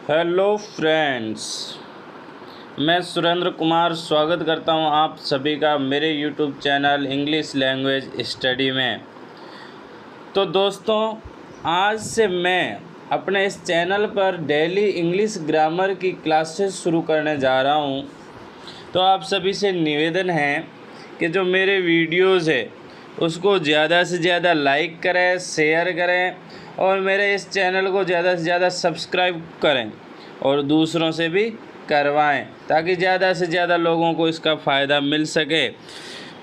Hello friends, मैं सुरेंद्र कुमार स्वागत करता हूं आप सभी का मेरे YouTube channel English language study में। तो दोस्तों, आज से मैं अपने इस चैनल पर डेली इंग्लिश ग्रामर की क्लासेस शुरू करने जा रहा हूं। तो आप सभी से निवेदन है कि जो मेरे वीडियोज़ है उसको ज़्यादा से ज़्यादा लाइक करें, शेयर करें और मेरे इस चैनल को ज़्यादा से ज़्यादा सब्सक्राइब करें और दूसरों से भी करवाएं ताकि ज़्यादा से ज़्यादा लोगों को इसका फ़ायदा मिल सके।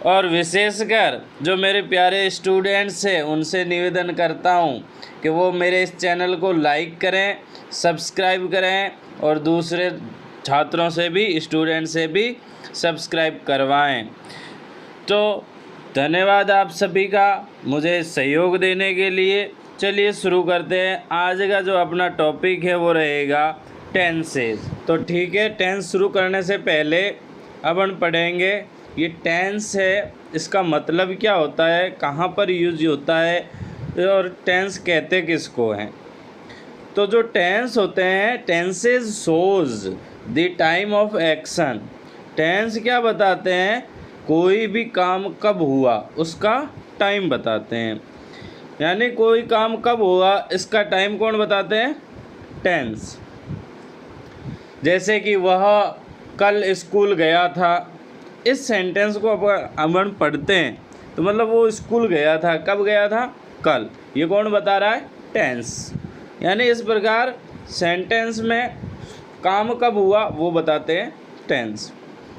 और विशेषकर जो मेरे प्यारे स्टूडेंट्स हैं उनसे निवेदन करता हूं कि वो मेरे इस चैनल को लाइक करें, सब्सक्राइब करें और दूसरे छात्रों से भी, स्टूडेंट से भी सब्सक्राइब करवाएं। तो धन्यवाद आप सभी का मुझे सहयोग देने के लिए। चलिए शुरू करते हैं। आज का जो अपना टॉपिक है वो रहेगा टेंसेस। तो ठीक है, टेंस शुरू करने से पहले अपन पढ़ेंगे ये टेंस है, इसका मतलब क्या होता है, कहाँ पर यूज होता है और टेंस कहते किसको हैं। तो जो टेंस होते हैं, tenses shows the time of action. Tense क्या बताते हैं, कोई भी काम कब हुआ उसका टाइम बताते हैं। यानी कोई काम कब हुआ इसका टाइम कौन बताते हैं, टेंस। जैसे कि वह कल स्कूल गया था, इस सेंटेंस को अपन पढ़ते हैं तो मतलब वो स्कूल गया था, कब गया था, कल। ये कौन बता रहा है, टेंस। यानी इस प्रकार सेंटेंस में काम कब हुआ वो बताते हैं टेंस।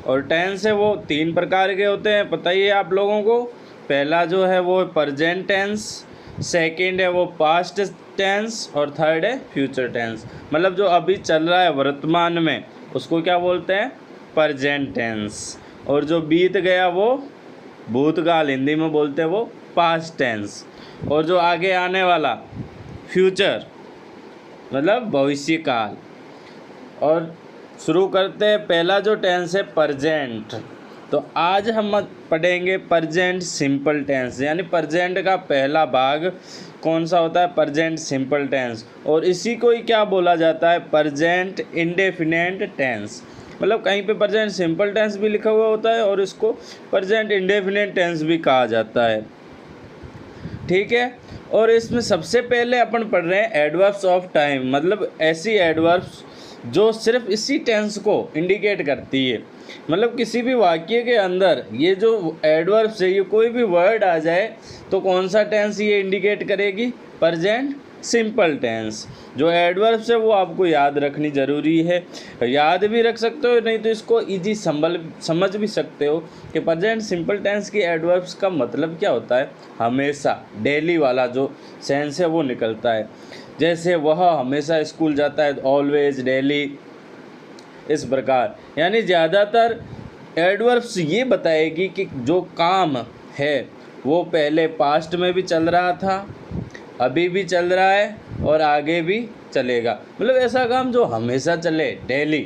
और टेंस है वो 3 प्रकार के होते हैं, पता ही है आप लोगों को। पहला जो है वो प्रेजेंट टेंस, सेकंड है वो पास्ट टेंस और थर्ड है फ्यूचर टेंस। मतलब जो अभी चल रहा है वर्तमान में उसको क्या बोलते हैं, प्रेजेंट टेंस। और जो बीत गया वो भूतकाल, हिंदी में बोलते हैं वो पास्ट टेंस। और जो आगे आने वाला फ्यूचर मतलब भविष्यकाल। और शुरू करते हैं, पहला जो टेंस है प्रेजेंट। तो आज हम पढ़ेंगे प्रेजेंट सिंपल टेंस। यानी प्रेजेंट का पहला भाग कौन सा होता है, प्रेजेंट सिंपल टेंस। और इसी को ही क्या बोला जाता है, प्रेजेंट इंडेफिनिट टेंस। मतलब कहीं पे प्रेजेंट सिंपल टेंस भी लिखा हुआ होता है और इसको प्रेजेंट इंडेफिनिट टेंस भी कहा जाता है। ठीक है। और इसमें सबसे पहले अपन पढ़ रहे हैं एडवर्ब्स ऑफ टाइम। मतलब ऐसी एडवर्ब्स जो सिर्फ इसी टेंस को इंडिकेट करती है। मतलब किसी भी वाक्य के अंदर ये जो एडवर्ब्स है, ये कोई भी वर्ड आ जाए तो कौन सा टेंस ये इंडिकेट करेगी, प्रेजेंट सिंपल टेंस। जो एडवर्ब्स है वो आपको याद रखनी ज़रूरी है। याद भी रख सकते हो, नहीं तो इसको इजी समझ भी सकते हो कि प्रेजेंट सिंपल टेंस की एडवर्ब्स का मतलब क्या होता है। हमेशा, डेली वाला जो सेंस है वो निकलता है। जैसे वह हमेशा स्कूल जाता है, ऑलवेज, डेली, इस प्रकार। यानी ज़्यादातर एडवर्ब्स ये बताएगी कि जो काम है वो पहले पास्ट में भी चल रहा था, अभी भी चल रहा है और आगे भी चलेगा। मतलब ऐसा काम जो हमेशा चले, डेली,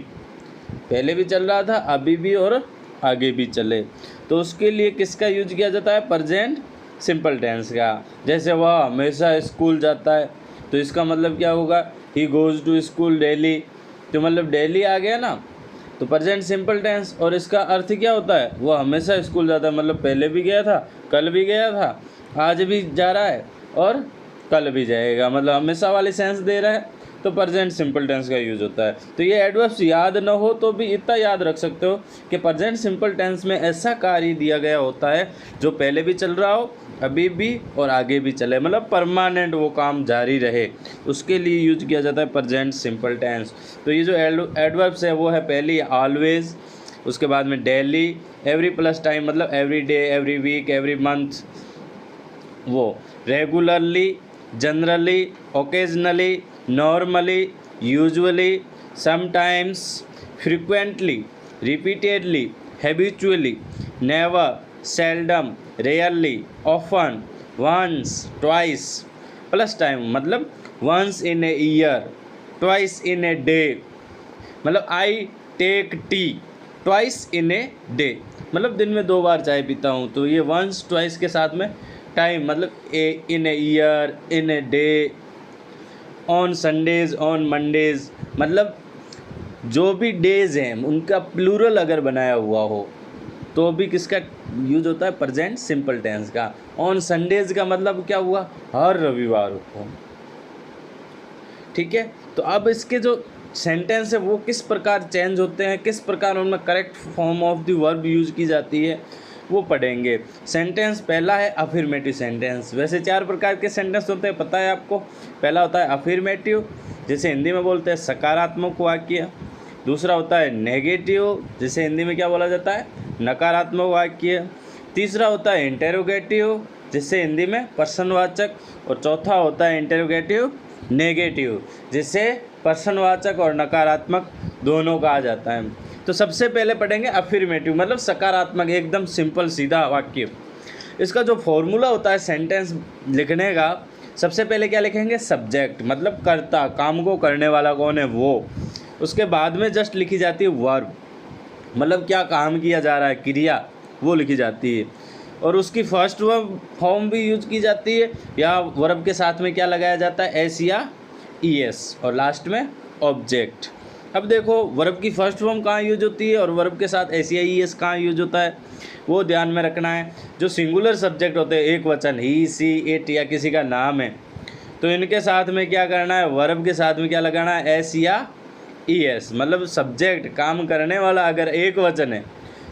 पहले भी चल रहा था, अभी भी और आगे भी चले। तो उसके लिए किसका यूज किया जाता है, प्रेजेंट सिंपल टेंस का। जैसे वह हमेशा स्कूल जाता है तो इसका मतलब क्या होगा, he goes to school daily. तो मतलब डेली आ गया ना, तो प्रेजेंट सिंपल टेंस। और इसका अर्थ क्या होता है, वो हमेशा स्कूल जाता है। मतलब पहले भी गया था, कल भी गया था, आज भी जा रहा है और कल भी जाएगा। मतलब हमेशा वाली सेंस दे रहा है, तो प्रेजेंट सिंपल टेंस का यूज़ होता है। तो ये एडवर्ब्स याद न हो तो भी इतना याद रख सकते हो कि प्रेजेंट सिंपल टेंस में ऐसा कार्य दिया गया होता है जो पहले भी चल रहा हो, अभी भी और आगे भी चले। मतलब परमानेंट वो काम जारी रहे, उसके लिए यूज किया जाता है प्रेजेंट सिंपल टेंस। तो ये जो एडवर्ब्स है वो है पहली ऑलवेज, उसके बाद में डेली, एवरी प्लस टाइम मतलब every day, every week, every month, वो regularly, generally, occasionally, normally, usually, sometimes, frequently, repeatedly, habitually, never, seldom, rarely, often, once, twice, plus time मतलब once in a year, twice in a day. मतलब I take tea twice in a day, मतलब दिन में 2 बार चाय पीता हूँ। तो ये वंस, ट्वाइस के साथ में टाइम मतलब in a year, in a day, on Sundays, on Mondays, मतलब जो भी डेज हैं उनका प्लूरल अगर बनाया हुआ हो तो भी किसका यूज होता है, प्रेजेंट सिंपल टेंस का। ऑन संडेज का मतलब क्या हुआ, हर रविवार को। ठीक है, तो अब इसके जो सेंटेंस है वो किस प्रकार चेंज होते हैं, किस प्रकार उनमें correct form of the verb use की जाती है वो पढ़ेंगे। सेंटेंस पहला है अफर्मेटिव सेंटेंस। वैसे 4 प्रकार के सेंटेंस होते हैं, पता है आपको। पहला होता है अफर्मेटिव, जिसे हिंदी में बोलते हैं सकारात्मक वाक्य। दूसरा होता है नेगेटिव, जिसे हिंदी में क्या बोला जाता है, नकारात्मक वाक्य। तीसरा होता है इंटेरोगेटिव, जिसे हिंदी में प्रश्नवाचक। और चौथा होता है इंटेरोगेटिव नेगेटिव, जिसे प्रश्नवाचक और नकारात्मक दोनों कहा जाता है। तो सबसे पहले पढ़ेंगे अफर्मेटिव, मतलब सकारात्मक, एकदम सिंपल सीधा वाक्य। इसका जो फॉर्मूला होता है सेंटेंस लिखने का, सबसे पहले क्या लिखेंगे, सब्जेक्ट, मतलब कर्ता, काम को करने वाला कौन है वो। उसके बाद में जस्ट लिखी जाती है वर्ब, मतलब क्या काम किया जा रहा है, क्रिया, वो लिखी जाती है। और उसकी फर्स्ट वर्ब फॉर्म भी यूज की जाती है, या वर्ब के साथ में क्या लगाया जाता है, एस या ईएस, और लास्ट में ऑब्जेक्ट। अब देखो वर्ब की फर्स्ट फॉर्म कहाँ यूज होती है और वर्ब के साथ एस या ईएस कहाँ यूज होता है, वो ध्यान में रखना है। जो सिंगुलर सब्जेक्ट होते हैं, एक वचन, ही, सी, इट, या किसी का नाम है, तो इनके साथ में क्या करना है, वर्ब के साथ में क्या लगाना है, एस या ईएस। मतलब सब्जेक्ट, काम करने वाला अगर एक वचन है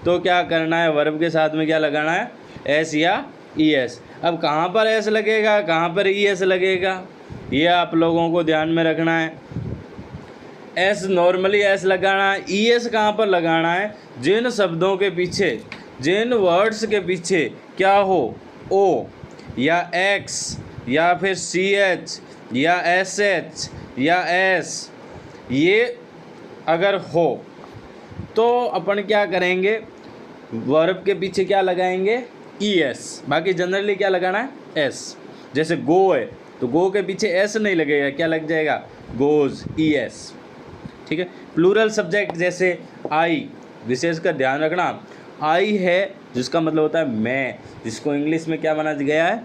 तो क्या करना है, वर्ब के साथ में क्या लगाना है, एस या ईएस। अब कहाँ पर एस लगेगा, कहाँ पर ईएस लगेगा, ये आप लोगों को ध्यान में रखना है। एस नॉर्मली एस लगाना है, ईएस कहाँ पर लगाना है, जिन शब्दों के पीछे, जिन वर्ड्स के पीछे क्या हो, ओ या एक्स या फिर सी एच या एस एच या एस, ये अगर हो तो अपन क्या करेंगे, वर्ब के पीछे क्या लगाएंगे, ईएस। बाकी जनरली क्या लगाना है, एस। जैसे गो है तो गो के पीछे एस नहीं लगेगा, क्या लग जाएगा, गोज, ईएस। ठीक है। प्लूरल सब्जेक्ट जैसे आई, विशेषकर ध्यान रखना, आई है जिसका मतलब होता है मैं, जिसको इंग्लिश में क्या माना गया है,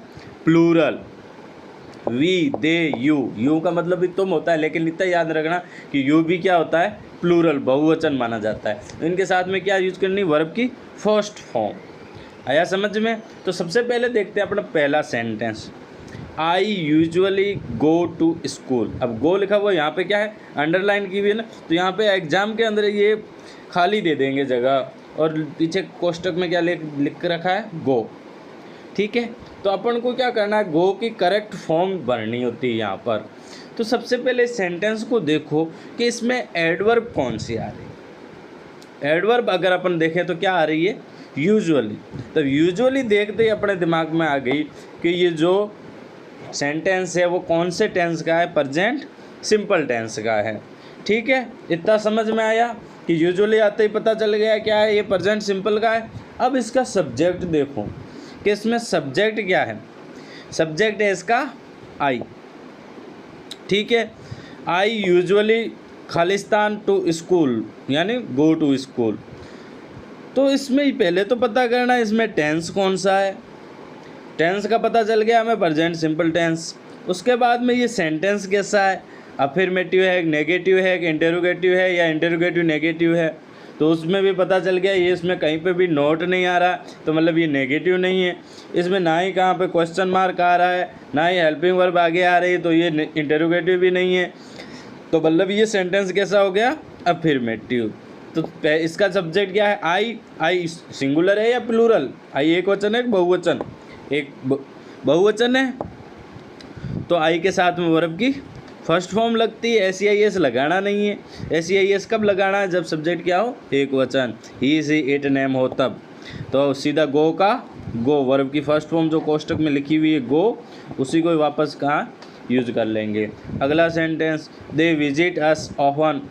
प्लूरल। वी, दे, यू का मतलब भी तुम होता है, लेकिन इतना याद रखना कि यू भी क्या होता है, प्लूरल, बहुवचन माना जाता है। इनके साथ में क्या यूज करनी, वर्ब की फर्स्ट फॉर्म। आया समझ में। तो सबसे पहले देखते हैं अपना पहला sentence, I usually go to school. अब गो लिखा हुआ यहाँ पे क्या है, अंडरलाइन की हुई है ना, तो यहाँ पे एग्जाम के अंदर ये खाली दे देंगे जगह, और पीछे कोष्टक में क्या लिख रखा है, गो। ठीक है, तो अपन को क्या करना है, गो की करेक्ट फॉर्म भरनी होती है यहाँ पर। तो सबसे पहले सेंटेंस को देखो कि इसमें एडवर्ब कौन सी आ रही है। एडवर्ब अगर अपन देखें तो क्या आ रही है, यूजुअली। तो यूजुअली देखते ही अपने दिमाग में आ गई कि ये जो सेंटेंस है वो कौन से टेंस का है, प्रेजेंट सिंपल टेंस का है। ठीक है, इतना समझ में आया कि यूजुअली आते ही पता चल गया क्या है, ये प्रेजेंट सिंपल का है। अब इसका सब्जेक्ट देखो कि इसमें सब्जेक्ट क्या है, सब्जेक्ट है इसका आई। ठीक है, आई यूजुअली खालिस्तान टू स्कूल, यानी गो टू स्कूल। तो इसमें ही पहले तो पता करना है इसमें टेंस कौन सा है। टेंस का पता चल गया हमें, प्रेजेंट सिंपल टेंस। उसके बाद में ये सेंटेंस कैसा है, अफर्मेटिव है, नेगेटिव है, इंटेरोगेटिव है, या इंटेरोगेटिव नेगेटिव है, तो उसमें भी पता चल गया। ये इसमें कहीं पे भी नोट नहीं आ रहा तो मतलब ये नेगेटिव नहीं है। इसमें ना ही कहाँ पे क्वेश्चन मार्क आ रहा है, ना ही हेल्पिंग वर्ब आगे आ रही है, तो ये इंटेरोगेटिव भी नहीं है। तो मतलब ये सेंटेंस कैसा हो गया, अफर्मेटिव। तो इसका सब्जेक्ट क्या है, आई। आई सिंगुलर है या प्लूरल, आई एक वचन है, बहुवचन, एक बहुवचन है। तो आई के साथ में वर्ब की फर्स्ट फॉर्म लगती है, एस या एस लगाना नहीं है। एस या एस कब लगाना है, जब सब्जेक्ट क्या हो, एक वचन, ही, सी, इट, नेम हो तब। तो सीधा गो का गो, वर्ब की फर्स्ट फॉर्म जो कोष्टक में लिखी हुई है गो, उसी को वापस कहाँ यूज कर लेंगे। अगला sentence, they visit us often.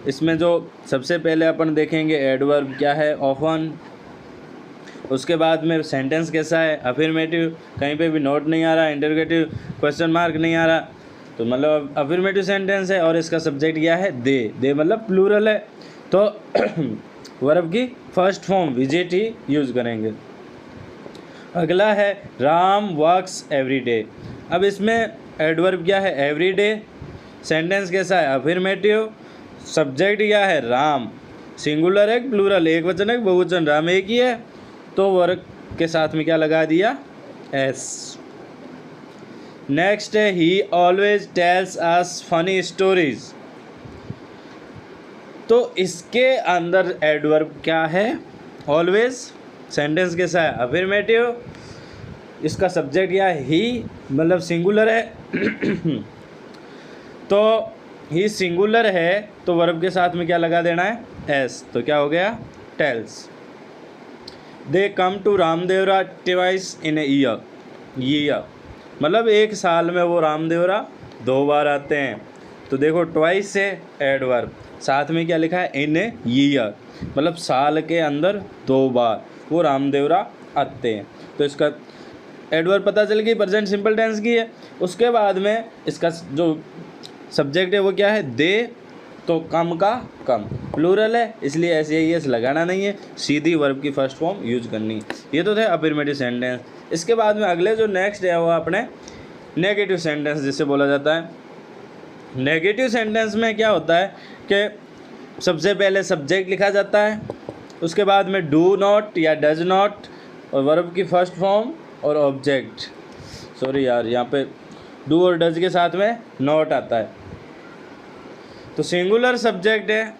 इसमें जो सबसे पहले अपन देखेंगे एडवर्ब क्या है, ऑफन। उसके बाद में सेंटेंस कैसा है, अफर्मेटिव, कहीं पे भी नोट नहीं आ रहा, इंटरोगेटिव क्वेश्चन मार्क नहीं आ रहा, तो मतलब अफर्मेटिव सेंटेंस है। और इसका सब्जेक्ट क्या है, दे मतलब प्लूरल है, तो वर्ब की फर्स्ट फॉर्म विजिट ही यूज करेंगे। अगला है राम वर्क्स एवरी डे। अब इसमें एडवर्ब क्या है, एवरीडे। सेंटेंस कैसा है, अफर्मेटिव। सब्जेक्ट क्या है, राम। सिंगुलर है प्लूरल, एक वचन है बहुवचन, राम एक ही है, तो वर्ब के साथ में क्या लगा दिया, एस। नेक्स्ट है ही always tells us funny stories. तो इसके अंदर एडवर्ब क्या है, ऑलवेज। सेंटेंस कैसा है, अफर्मेटिव। इसका सब्जेक्ट क्या है, ही, मतलब सिंगुलर है तो ही सिंगुलर है तो वर्ब के साथ में क्या लगा देना है, एस। तो क्या हो गया, tells. They come to Ramdevra twice in a year, मतलब एक साल में वो रामदेवरा 2 बार आते हैं। तो देखो ट्वाइस से एडवर्ब, साथ में क्या लिखा है, इन ए ईयर, मतलब साल के अंदर 2 बार वो रामदेवरा आते हैं। तो इसका एडवर्ब पता चल गई, प्रेजेंट सिंपल टेंस की है। उसके बाद में इसका जो सब्जेक्ट है वो क्या है, दे, तो कम का कम, प्लूरल है इसलिए एस लगाना नहीं है, सीधी वर्ब की फर्स्ट फॉर्म यूज करनी। ये तो थे अफर्मेटिव सेंटेंस। इसके बाद में अगले जो नेक्स्ट है वो अपने नेगेटिव सेंटेंस जिसे बोला जाता है। नेगेटिव सेंटेंस में क्या होता है कि सबसे पहले सब्जेक्ट लिखा जाता है, उसके बाद में डू नॉट या डज नॉट, और वर्ब की फर्स्ट फॉर्म और ऑब्जेक्ट। सॉरी यार, यहाँ पे डू और डज के साथ में नॉट आता है। तो सिंगुलर सब्जेक्ट है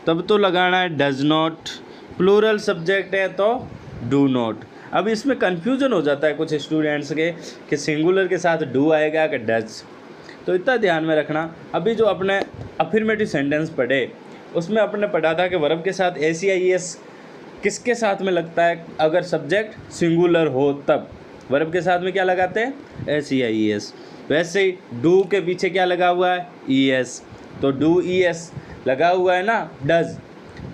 तब तो लगाना है डज नॉट, प्लूरल सब्जेक्ट है तो डू नॉट। अब इसमें कन्फ्यूजन हो जाता है कुछ स्टूडेंट्स के कि सिंगुलर के साथ डू आएगा कि डज, तो इतना ध्यान में रखना। अभी जो अपने अफर्मेटिव सेंटेंस पढ़े उसमें अपने पढ़ा था कि वर्ब के साथ एस किसके साथ में लगता है, अगर सब्जेक्ट सिंगुलर हो तब वर्ब के साथ में क्या लगाते हैं, एस। वैसे ही डू के पीछे क्या लगा हुआ है, ES, तो डू ES लगा हुआ है ना, डज,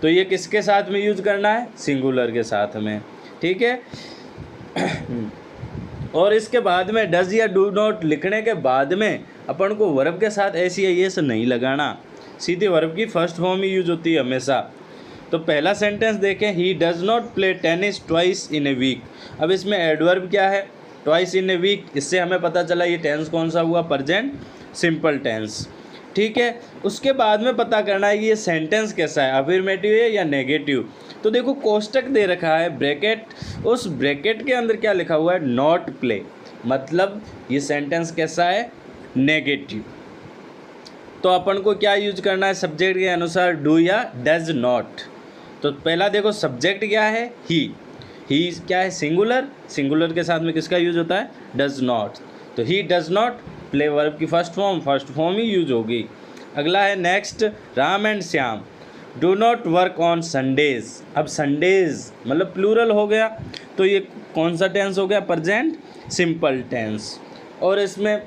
तो ये किसके साथ में यूज करना है, सिंगुलर के साथ में, ठीक है। और इसके बाद में डज या डू नॉट लिखने के बाद में अपन को वर्ब के साथ एस नहीं लगाना, सीधे वर्ब की फर्स्ट फॉर्म ही यूज होती है हमेशा। तो पहला सेंटेंस देखें, he does not play tennis twice in a week. अब इसमें एडवर्ब क्या है, ट्वाइस इन ए वीक, इससे हमें पता चला ये टेंस कौन सा हुआ, प्रेजेंट सिंपल टेंस, ठीक है। उसके बाद में पता करना है कि ये सेंटेंस कैसा है, अफर्मेटिव है या नेगेटिव। तो देखो कोष्टक दे रखा है, ब्रैकेट, उस ब्रैकेट के अंदर क्या लिखा हुआ है, नॉट प्ले, मतलब ये सेंटेंस कैसा है, नेगेटिव। तो अपन को क्या यूज करना है, सब्जेक्ट के अनुसार डू या डज नॉट। तो पहला देखो सब्जेक्ट क्या है, ही क्या है, सिंगुलर के साथ में किसका यूज होता है, डज नॉट। तो ही डज नॉट प्ले, वर्ब की फर्स्ट फॉर्म ही यूज होगी। अगला है next, Ram and Shyam do not work on Sundays. अब संडेज मतलब प्लूरल हो गया, तो ये कौन सा टेंस हो गया, प्रेजेंट सिंपल टेंस। और इसमें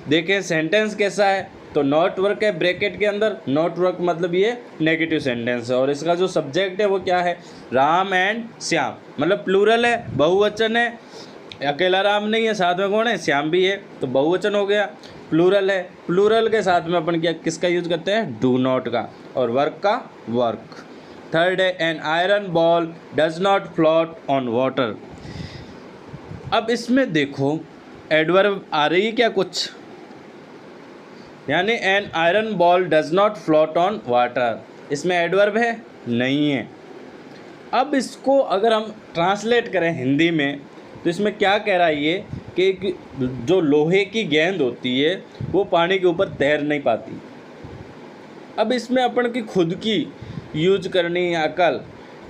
देखें सेंटेंस कैसा है, तो नॉट वर्क है ब्रैकेट के अंदर, नॉट वर्क मतलब ये नेगेटिव सेंटेंस है। और इसका जो सब्जेक्ट है वो क्या है, राम एंड श्याम, मतलब प्लूरल है, बहुवचन है, अकेला राम नहीं है, साथ में कौन है, श्याम भी है, तो बहुवचन हो गया। प्लूरल है, प्लूरल के साथ में अपन क्या किसका यूज करते हैं, डू नॉट का, और वर्क का वर्क। थर्ड है, an iron ball does not float on water. अब इसमें देखो एडवर्ब आ रही है क्या कुछ, यानी an iron ball does not float on water, इसमें एडवर्ब है, नहीं है। अब इसको अगर हम ट्रांसलेट करें हिंदी में तो इसमें क्या कह रहा है ये कि जो लोहे की गेंद होती है वो पानी के ऊपर तैर नहीं पाती। अब इसमें अपन की खुद की यूज करनी है अकल,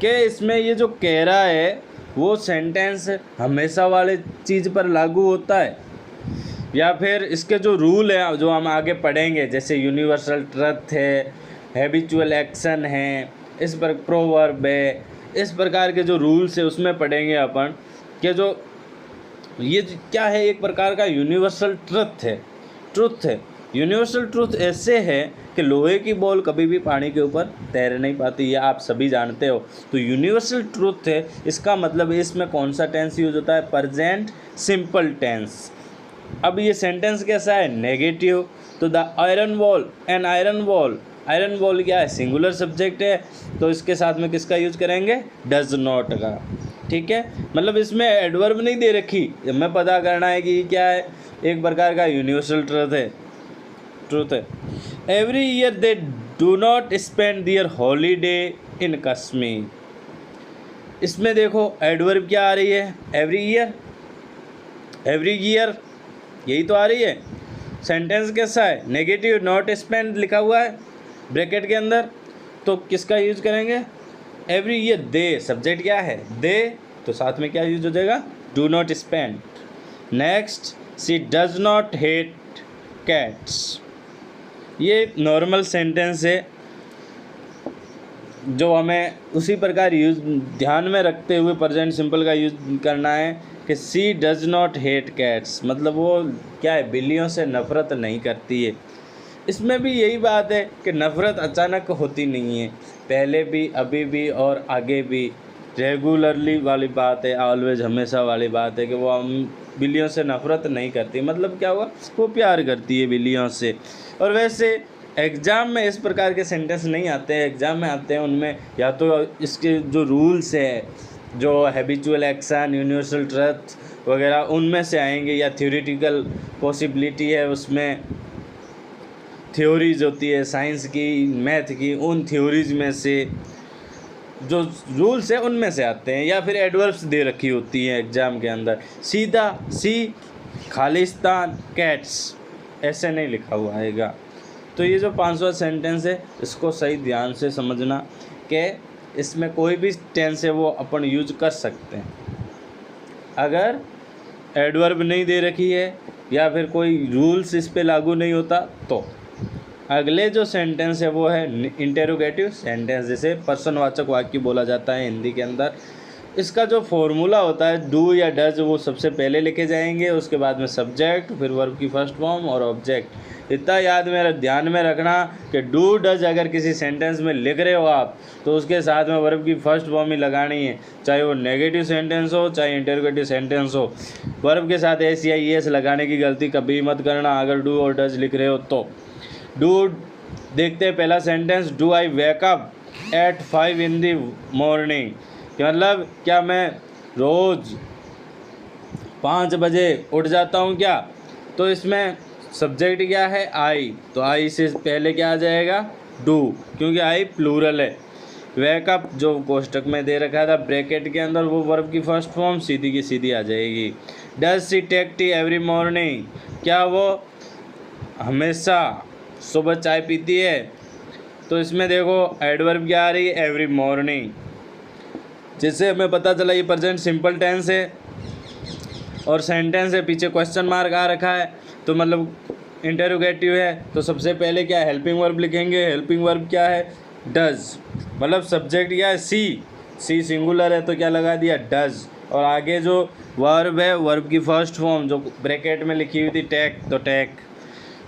कि इसमें ये जो कह रहा है वो सेंटेंस हमेशा वाले चीज़ पर लागू होता है, या फिर इसके जो रूल है जो हम आगे पढ़ेंगे, जैसे यूनिवर्सल ट्रुथ है, हैबिचुअल एक्शन है, इस पर प्रोवर्ब है, इस प्रकार के जो रूल्स है उसमें पढ़ेंगे अपन कि जो ये क्या है, एक प्रकार का यूनिवर्सल ट्रुथ है। यूनिवर्सल ट्रुथ ऐसे है कि लोहे की बॉल कभी भी पानी के ऊपर तैर नहीं पाती, ये आप सभी जानते हो। तो यूनिवर्सल ट्रुथ है, इसका मतलब इसमें कौन सा टेंस यूज होता है, प्रेजेंट सिंपल टेंस। अब ये सेंटेंस कैसा है, नेगेटिव। तो the iron ball, an iron ball क्या है, सिंगुलर सब्जेक्ट है, तो इसके साथ में किसका यूज करेंगे, डज नॉट का, ठीक है। मतलब इसमें एडवर्ब नहीं दे रखी, हमें पता करना है कि क्या है, एक प्रकार का यूनिवर्सल ट्रूथ है। Every year they do not spend their holiday in Kashmir. इसमें देखो एडवर्ब क्या आ रही है, एवरी ईयर यही तो आ रही है। सेंटेंस कैसा है, नेगेटिव, नॉट स्पेंड लिखा हुआ है ब्रैकेट के अंदर, तो किसका यूज करेंगे, एवरी ईयर। दे सब्जेक्ट क्या है, दे, तो साथ में क्या यूज हो जाएगा, do not spend. Next, she does not hate cats. ये नॉर्मल सेंटेंस है जो हमें उसी प्रकार यूज ध्यान में रखते हुए प्रेजेंट सिंपल का यूज करना है कि सी डज नॉट हेट कैट्स, मतलब वो क्या है, बिल्लियों से नफ़रत नहीं करती है। इसमें भी यही बात है कि नफ़रत अचानक होती नहीं है, पहले भी, अभी भी और आगे भी रेगुलरली वाली बात है, ऑलवेज हमेशा वाली बात है कि वो हम बिल्लियों से नफ़रत नहीं करती। मतलब क्या हुआ, वो प्यार करती है बिल्लियों से। और वैसे एग्ज़ाम में इस प्रकार के सेंटेंस नहीं आते हैं, एग्ज़ाम में आते हैं उनमें या तो इसके जो रूल्स है, जो हैबिचुअल एक्शन, यूनिवर्सल ट्रुथ वगैरह, उनमें से आएंगे, या थ्योरेटिकल पॉसिबिलिटी है, उसमें थ्योरीज होती है साइंस की, मैथ की, उन थ्योरीज में से जो रूल्स है उनमें से आते हैं, या फिर एडवर्ब्स दे रखी होती हैं एग्ज़ाम के अंदर। सीधा सी, खालिस्तान, कैट्स, ऐसे नहीं लिखा हुआ आएगा। तो ये जो 5वां सेंटेंस है इसको सही ध्यान से समझना कि इसमें कोई भी टेंस है वो अपन यूज कर सकते हैं। अगर एडवर्ब नहीं दे रखी है या फिर कोई रूल्स इस पे लागू नहीं होता, तो अगले जो सेंटेंस है वो है इंटेरोगेटिव सेंटेंस, जिसे पर्सनवाचक वाक्य बोला जाता है हिंदी के अंदर। इसका जो फॉर्मूला होता है डू या डज, वो सबसे पहले लिखे जाएंगे, उसके बाद में सब्जेक्ट, फिर वर्ब की फर्स्ट फॉर्म और ऑब्जेक्ट। इतना याद में ध्यान में रखना कि डू डज अगर किसी सेंटेंस में लिख रहे हो आप, तो उसके साथ में वर्ब की फर्स्ट फॉर्म ही लगानी है, चाहे वो नेगेटिव सेंटेंस हो चाहे इंटेरोगेटिव सेंटेंस हो। वर्ब के साथ एस या एस लगाने की गलती कभी मत करना अगर डू और डज लिख रहे हो तो। डू देखते हैं पहला sentence, do I wake up at 5 in the morning, कि मतलब क्या मैं रोज़ 5 बजे उठ जाता हूँ क्या। तो इसमें सब्जेक्ट क्या है, आई, तो आई से पहले क्या आ जाएगा, डू, क्योंकि आई प्लूरल है। वेकअप जो कोष्टक में दे रखा था ब्रैकेट के अंदर, वो वर्ब की फर्स्ट फॉर्म सीधी की सीधी आ जाएगी। Does she take tea every morning, क्या वो हमेशा सुबह चाय पीती है। तो इसमें देखो एडवर्ब क्या आ रही है, एवरी मॉर्निंग, जिससे हमें पता चला ये प्रेजेंट सिंपल टेंस है और सेंटेंस है, पीछे क्वेश्चन मार्क आ रखा है, तो मतलब इंटेरोगेटिव है। तो सबसे पहले क्या है, हेल्पिंग वर्ब लिखेंगे। हेल्पिंग वर्ब क्या है, डज, मतलब सब्जेक्ट क्या है, सी सिंगुलर है तो क्या लगा दिया, डज, और आगे जो वर्ब है, वर्ब की फर्स्ट फॉर्म जो ब्रैकेट में लिखी हुई थी टेक, तो टेक।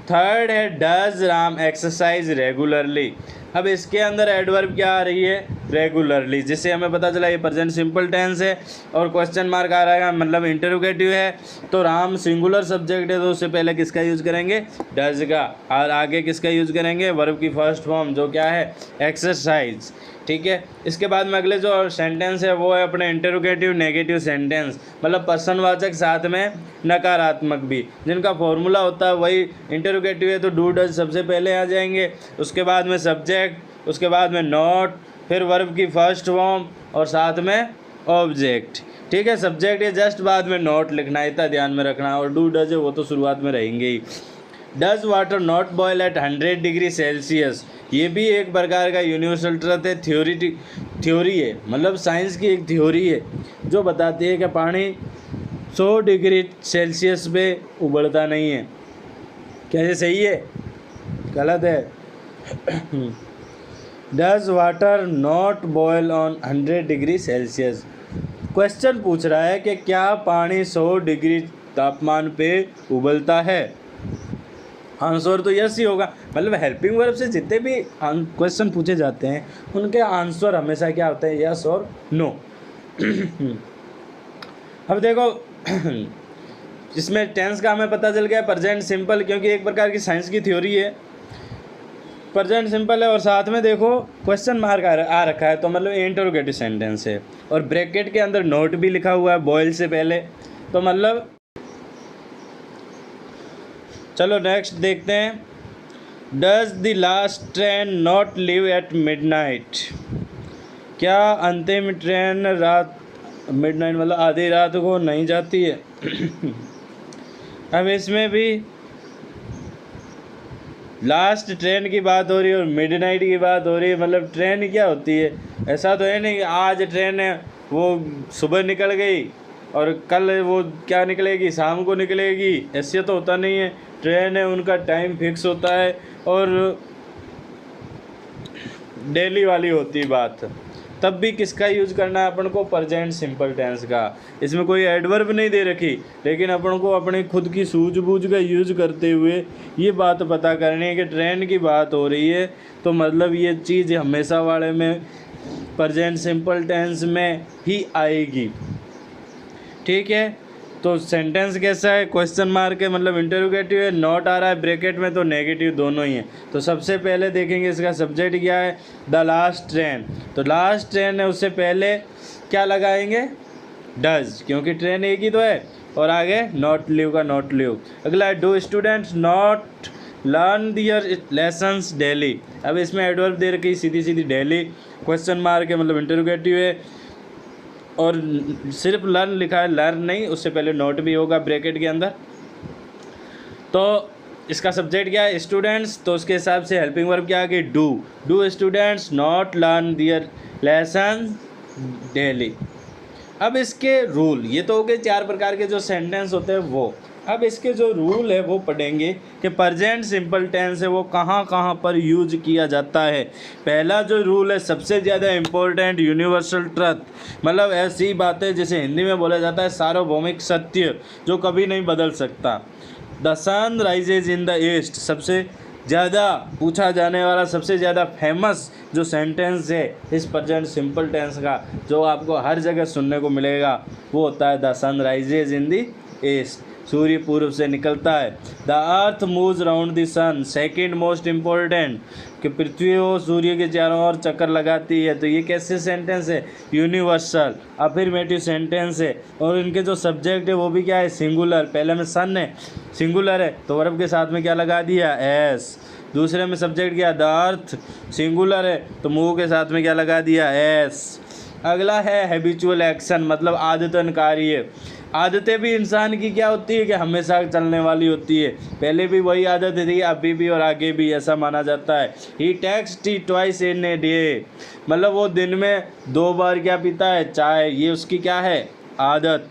थर्ड है डज राम एक्सरसाइज रेगुलरली। अब इसके अंदर एडवर्ब क्या आ रही है, रेगुलरली, जिससे हमें पता चला ये प्रेजेंट सिंपल टेंस है और क्वेश्चन मार्क आ रहा है मतलब इंटरोगेटिव है। तो राम सिंगुलर सब्जेक्ट है तो उससे पहले किसका यूज़ करेंगे, डज का, और आगे किसका यूज़ करेंगे, वर्ब की फर्स्ट फॉर्म जो क्या है, एक्सरसाइज। ठीक है, इसके बाद में अगले जो सेंटेंस है वो है अपने इंटरोगेटिव नेगेटिव सेंटेंस, मतलब पर्सनवाचक साथ में नकारात्मक भी, जिनका फॉर्मूला होता है वही इंटरोगेटिव है तो डू डज सबसे पहले आ जाएंगे, उसके बाद में सब्जेक्ट, उसके बाद में नॉट, फिर वर्ब की फर्स्ट फॉर्म और साथ में ऑब्जेक्ट। ठीक है, सब्जेक्ट ये जस्ट बाद में नॉट लिखना है, इतना ध्यान में रखना, और डू डज है वो तो शुरुआत में रहेंगे ही। Does water not boil at 100 degree Celsius, ये भी एक प्रकार का यूनिवर्सल ट्रुथ है, थ्योरी है, मतलब साइंस की एक थ्योरी है जो बताती है कि पानी 100 डिग्री सेल्सियस पे उबलता नहीं है। क्या ये सही है, गलत है? Does water not boil on 100 degree Celsius, question पूछ रहा है कि क्या पानी 100 डिग्री तापमान पे उबलता है। आंसर तो यस ही होगा, मतलब हेल्पिंग वर्ब से जितने भी क्वेश्चन पूछे जाते हैं उनके आंसर हमेशा क्या होते हैं, यस और नो। अब देखो इसमें टेंस का हमें पता चल गया प्रेजेंट सिंपल, क्योंकि एक प्रकार की साइंस की थ्योरी है, प्रेजेंट सिंपल है और साथ में देखो क्वेश्चन मार्क आ रखा है तो मतलब इंटरोगेटिव सेंटेंस है, और ब्रैकेट के अंदर नोट भी लिखा हुआ है बॉयल से पहले, तो मतलब चलो नेक्स्ट देखते हैं। Does the last train not leave at midnight? क्या अंतिम ट्रेन रात मिडनाइट मतलब आधी रात को नहीं जाती है? अब इसमें भी लास्ट ट्रेन की बात हो रही है और मिडनाइट की बात हो रही है, मतलब ट्रेन क्या होती है? ऐसा तो है नहीं कि आज ट्रेन है वो सुबह निकल गई और कल वो क्या निकलेगी, शाम को निकलेगी, ऐसे तो होता नहीं है। ट्रेन है उनका टाइम फिक्स होता है और डेली वाली होती बात। तब भी किसका यूज़ करना है अपन को? प्रेजेंट सिंपल टेंस का। इसमें कोई एडवर्ब नहीं दे रखी, लेकिन अपन को अपने खुद की सूझबूझ का यूज़ करते हुए ये बात पता करनी है कि ट्रेन की बात हो रही है तो मतलब ये चीज़ हमेशा वाले में प्रेजेंट सिंपल टेंस में ही आएगी। ठीक है, तो सेंटेंस कैसा है? क्वेश्चन मार्क है मतलब इंटरोगेटिव है, नॉट आ रहा है ब्रैकेट में तो नेगेटिव दोनों ही हैं। तो सबसे पहले देखेंगे इसका सब्जेक्ट क्या है, द लास्ट ट्रेन। तो लास्ट ट्रेन है, उससे पहले क्या लगाएंगे? डज, क्योंकि ट्रेन एक ही तो है। और आगे नॉट लीव का नॉट लीव। अगला है do students not learn their lessons daily. अब इसमें एडवर्ब दे रखी सीधी सीधी डेली, क्वेश्चन मार्क है मतलब इंटरोगेटिव है और सिर्फ लर्न लिखा है, लर्न नहीं, उससे पहले नोट भी होगा ब्रैकेट के अंदर। तो इसका सब्जेक्ट क्या है? स्टूडेंट्स। तो उसके हिसाब से हेल्पिंग वर्ब क्या है कि do students not learn their lesson daily. अब इसके रूल, ये तो हो गए 4 प्रकार के जो सेंटेंस होते हैं वो। अब इसके जो रूल है वो पढ़ेंगे कि प्रेजेंट सिंपल टेंस है वो कहाँ कहाँ पर यूज किया जाता है। पहला जो रूल है सबसे ज़्यादा इम्पोर्टेंट, यूनिवर्सल ट्रुथ, मतलब ऐसी बातें जिसे हिंदी में बोला जाता है सार्वभौमिक सत्य, जो कभी नहीं बदल सकता। The sun rises in the east, सबसे ज़्यादा पूछा जाने वाला, सबसे ज़्यादा फेमस जो सेंटेंस है इस प्रेजेंट सिंपल टेंस का, जो आपको हर जगह सुनने को मिलेगा, वो होता है the sun rises in the east, सूर्य पूर्व से निकलता है। The earth moves round the sun, second most important, कि पृथ्वी वो सूर्य के चारों ओर चक्कर लगाती है। तो ये कैसे सेंटेंस है? यूनिवर्सल अफर्मेटिव सेंटेंस है। और इनके जो सब्जेक्ट है वो भी क्या है? सिंगुलर। पहले में सन है, सिंगुलर है तो वर्ब के साथ में क्या लगा दिया? एस। दूसरे में सब्जेक्ट क्या? द अर्थ, सिंगुलर है तो मूव के साथ में क्या लगा दिया? एस। अगला है हैबिचुअल एक्शन, मतलब आदतन कार्य। आदतें भी इंसान की क्या होती है कि हमेशा चलने वाली होती है। पहले भी वही आदत थी, अभी भी और आगे भी, ऐसा माना जाता है। He takes tea twice in a day, मतलब वो दिन में 2 बार क्या पीता है? चाय। ये उसकी क्या है? आदत।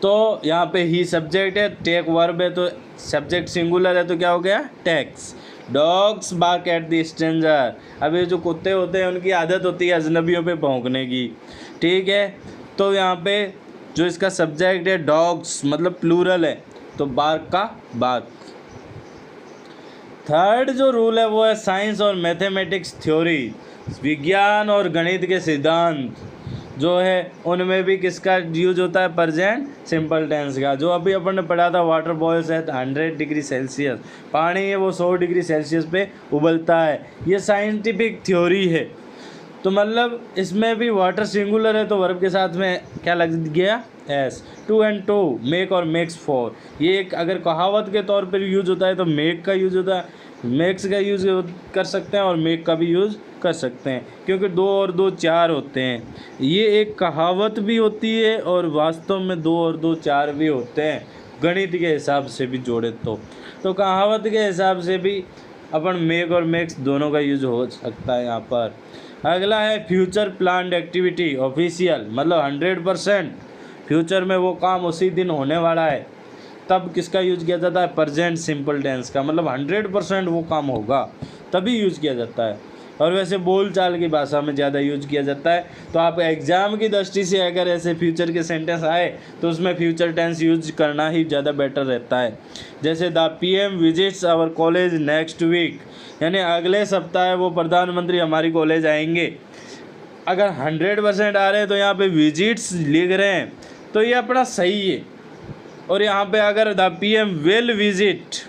तो यहाँ पे ही सब्जेक्ट है, टेक वर्ब है तो सब्जेक्ट सिंगुलर है तो क्या हो गया? Takes. Dogs bark at the stranger, अब ये जो कुत्ते होते हैं उनकी आदत होती है अजनबियों पे भौंकने की। ठीक है, तो यहाँ पे जो इसका सब्जेक्ट है डॉग्स, मतलब प्लूरल है तो बार्क का बार्क। थर्ड जो रूल है वो है साइंस और मैथमेटिक्स थ्योरी, विज्ञान और गणित के सिद्धांत जो है उनमें भी किसका यूज होता है? प्रेजेंट सिंपल टेंस का। जो अभी अपन ने पढ़ा था, वाटर बॉयल्स है 100 डिग्री सेल्सियस, पानी है वो 100 डिग्री सेल्सियस पे उबलता है, ये साइंटिफिक थ्योरी है। तो मतलब इसमें भी वाटर सिंगुलर है तो वर्ब के साथ में क्या लग गया? एस। 2 and 2 मेक और मेक्स 4, ये एक अगर कहावत के तौर पर यूज होता है तो मेक का यूज होता है, मेक्स का यूज़ कर सकते हैं और मेक का भी यूज़ कर सकते हैं, क्योंकि 2 और 2 4 होते हैं। ये एक कहावत भी होती है और वास्तव में 2 और 2 4 भी होते हैं, गणित के हिसाब से भी जोड़े तो कहावत के हिसाब से भी अपन मेक और मेक्स दोनों का यूज हो सकता है यहाँ पर। अगला है फ्यूचर प्लान्ड एक्टिविटी ऑफिशियल, मतलब 100% फ्यूचर में वो काम उसी दिन होने वाला है, तब किसका यूज़ किया जाता है? प्रेजेंट सिंपल टेंस का, मतलब 100% वो काम होगा तभी यूज़ किया जाता है। और वैसे बोल चाल की भाषा में ज़्यादा यूज किया जाता है। तो आप एग्ज़ाम की दृष्टि से अगर ऐसे फ्यूचर के सेंटेंस आए तो उसमें फ्यूचर टेंस यूज करना ही ज़्यादा बेटर रहता है। जैसे the PM visits our college next week, यानी अगले सप्ताह वो प्रधानमंत्री हमारी कॉलेज आएंगे। अगर 100% आ रहे हैं तो यहाँ पे विजिट्स लिख रहे हैं तो ये अपना सही है। और यहाँ पे अगर द PM विल विजिट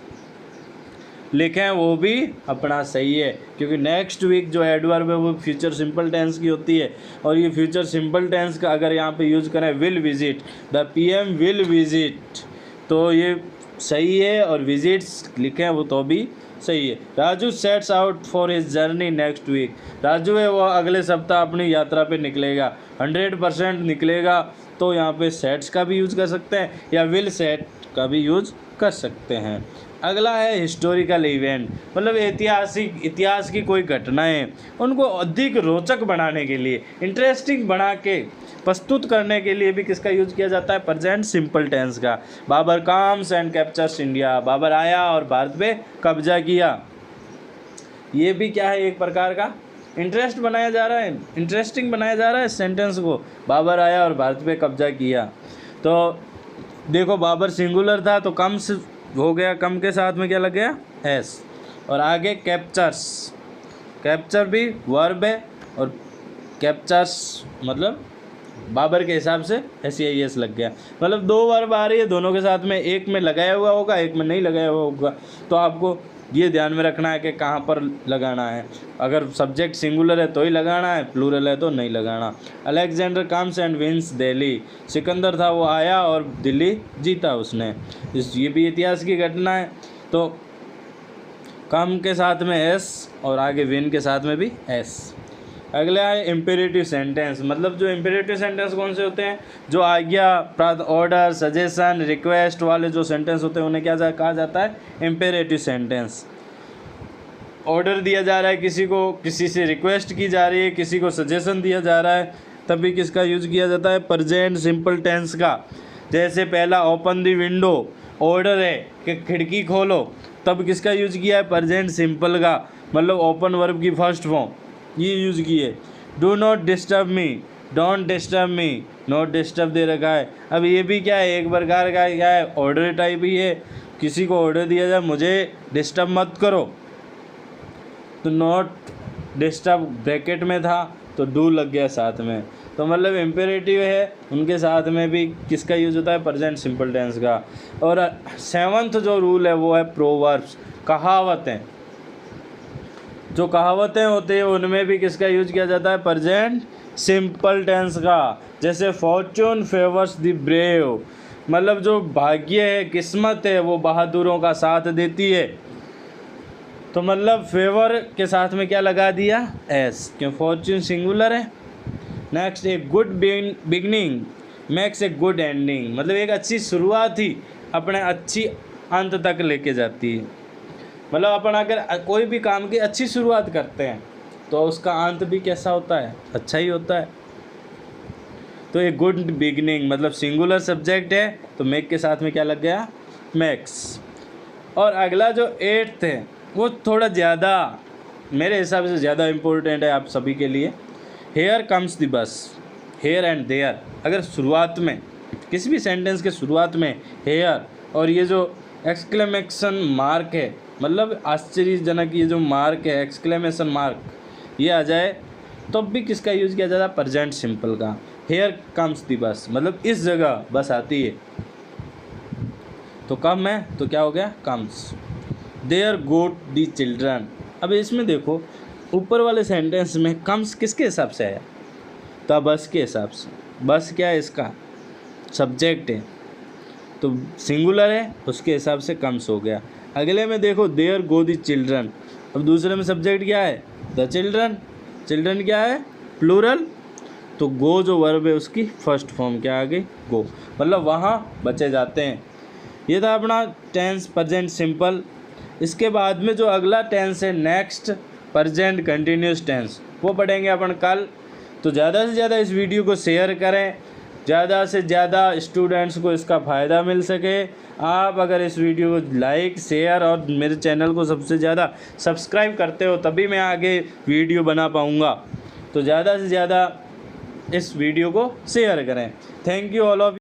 लिखें वो भी अपना सही है, क्योंकि नेक्स्ट वीक जो एडवर्ब है वो फ्यूचर सिंपल टेंस की होती है। और ये फ्यूचर सिंपल टेंस का अगर यहाँ पे यूज़ करें will visit, the PM will visit, तो ये सही है, और विजिट्स लिखें वो तो भी सही है। Raju sets out for his journey next week. Raju है वो अगले सप्ताह अपनी यात्रा पे निकलेगा। 100% निकलेगा, तो यहाँ पे सेट्स का भी यूज़ कर सकते हैं या विल सेट का भी यूज़ कर सकते हैं। अगला है हिस्टोरिकल इवेंट, मतलब इतिहास की कोई घटनाएं, उनको अधिक रोचक बनाने के लिए, इंटरेस्टिंग बना के प्रस्तुत करने के लिए भी किसका यूज किया जाता है? प्रेजेंट सिंपल टेंस का। Babar comes and captures India, Babar आया और भारत पे कब्जा किया। ये भी क्या है? एक प्रकार का इंटरेस्ट बनाया जा रहा है, इंटरेस्टिंग बनाया जा रहा है सेंटेंस को। बाबर आया और भारत पे कब्जा किया, तो देखो बाबर सिंगुलर था तो कम्स हो गया, कम के साथ में क्या लग गया? एस। और आगे कैप्चर्स, कैप्चर भी वर्ब है, और कैप्चर्स मतलब बाबर के हिसाब से SEIS लग गया, मतलब दो वर्ब आ रही है, दोनों के साथ में एक में लगाया हुआ होगा, एक में नहीं लगाया हुआ होगा। तो आपको ये ध्यान में रखना है कि कहाँ पर लगाना है। अगर सब्जेक्ट सिंगुलर है तो ही लगाना है, प्लूरल है तो नहीं लगाना। Alexander comes and wins Delhi, Sikandar था वो आया और दिल्ली जीता उसने। ये भी इतिहास की घटना है, तो कम के साथ में एस और आगे विन के साथ में भी एस। अगला है इम्पेरेटिव सेंटेंस, मतलब जो इम्पेरेटिव सेंटेंस कौन से होते हैं? जो आज्ञा, ऑर्डर, सजेशन, रिक्वेस्ट वाले जो सेंटेंस होते हैं उन्हें क्या कहा जाता है? Imperative sentence. ऑर्डर दिया जा रहा है किसी को, किसी से रिक्वेस्ट की जा रही है, किसी को सजेशन दिया जा रहा है, तभी किसका यूज किया जाता है? प्रेजेंट सिंपल टेंस का। जैसे पहला ओपन द विंडो, ऑर्डर है कि खिड़की खोलो, तब किसका यूज किया है? प्रेजेंट सिंपल का, मतलब ओपन वर्ब की फर्स्ट फॉर्म ये यूज़ किए। Do not disturb me, don't disturb me, not disturb दे रखा है। अब ये भी क्या है? एक प्रकार का क्या है? ऑर्डर टाइप ही है। किसी को ऑर्डर दिया जाए मुझे डिस्टर्ब मत करो, तो नॉट डिस्टर्ब ब्रैकेट में था तो डू लग गया साथ में, तो मतलब इम्पेरेटिव है, उनके साथ में भी किसका यूज होता है? प्रेजेंट सिंपल टेंस का। और 7वां जो रूल है वो है प्रोवर्ब्स, कहावतें। जो कहावतें होती हैं उनमें भी किसका यूज किया जाता है? प्रेजेंट सिंपल टेंस का। जैसे फॉर्च्यून फेवर्स द ब्रेव, मतलब जो भाग्य है, किस्मत है, वो बहादुरों का साथ देती है। तो मतलब फेवर के साथ में क्या लगा दिया? एस, क्यों? फॉर्च्यून सिंगुलर है। Next, a good beginning makes a good ending, मतलब एक अच्छी शुरुआत ही अपने अच्छी अंत तक लेके जाती है। मतलब अपन अगर कोई भी काम की अच्छी शुरुआत करते हैं तो उसका अंत भी कैसा होता है? अच्छा ही होता है। तो ये गुड बिगनिंग मतलब सिंगुलर सब्जेक्ट है, तो मेक के साथ में क्या लग गया? मैक्स। और अगला जो 8th है वो थोड़ा ज़्यादा, मेरे हिसाब से ज़्यादा इम्पोर्टेंट है आप सभी के लिए। Here comes the bus, here and there, अगर शुरुआत में किसी भी सेंटेंस के शुरुआत में हेयर और ये जो एक्सक्लेमेशन मार्क है, मतलब आश्चर्यजनक ये जो मार्क है एक्सक्लेमेशन मार्क, ये आ जाए तो भी किसका यूज़ किया जाता है? प्रेजेंट सिंपल का। हेयर कम्स द बस, मतलब इस जगह बस आती है, तो कम है तो क्या हो गया? Comes. There goes the children, अब इसमें देखो ऊपर वाले सेंटेंस में कम्स किसके हिसाब से आया? तो बस के हिसाब से। बस क्या है? इसका सब्जेक्ट है, तो सिंगुलर है, उसके हिसाब से कम्स हो गया। अगले में देखो देयर गो द चिल्ड्रन, अब दूसरे में सब्जेक्ट क्या है? The children. चिल्ड्रन क्या है? प्लूरल, तो गो जो वर्ब है उसकी फर्स्ट फॉर्म क्या आ गई? गो, मतलब वहाँ बचे जाते हैं। ये था अपना टेंस प्रेजेंट सिंपल। इसके बाद में जो अगला टेंस है नेक्स्ट प्रेजेंट कंटिन्यूस टेंस, वो पढ़ेंगे अपन कल। तो ज़्यादा से ज़्यादा इस वीडियो को शेयर करें, ज़्यादा से ज़्यादा स्टूडेंट्स को इसका फ़ायदा मिल सके। आप अगर इस वीडियो को लाइक, शेयर और मेरे चैनल को सबसे ज़्यादा सब्सक्राइब करते हो तभी मैं आगे वीडियो बना पाऊँगा। तो ज़्यादा से ज़्यादा इस वीडियो को शेयर करें। Thank you all of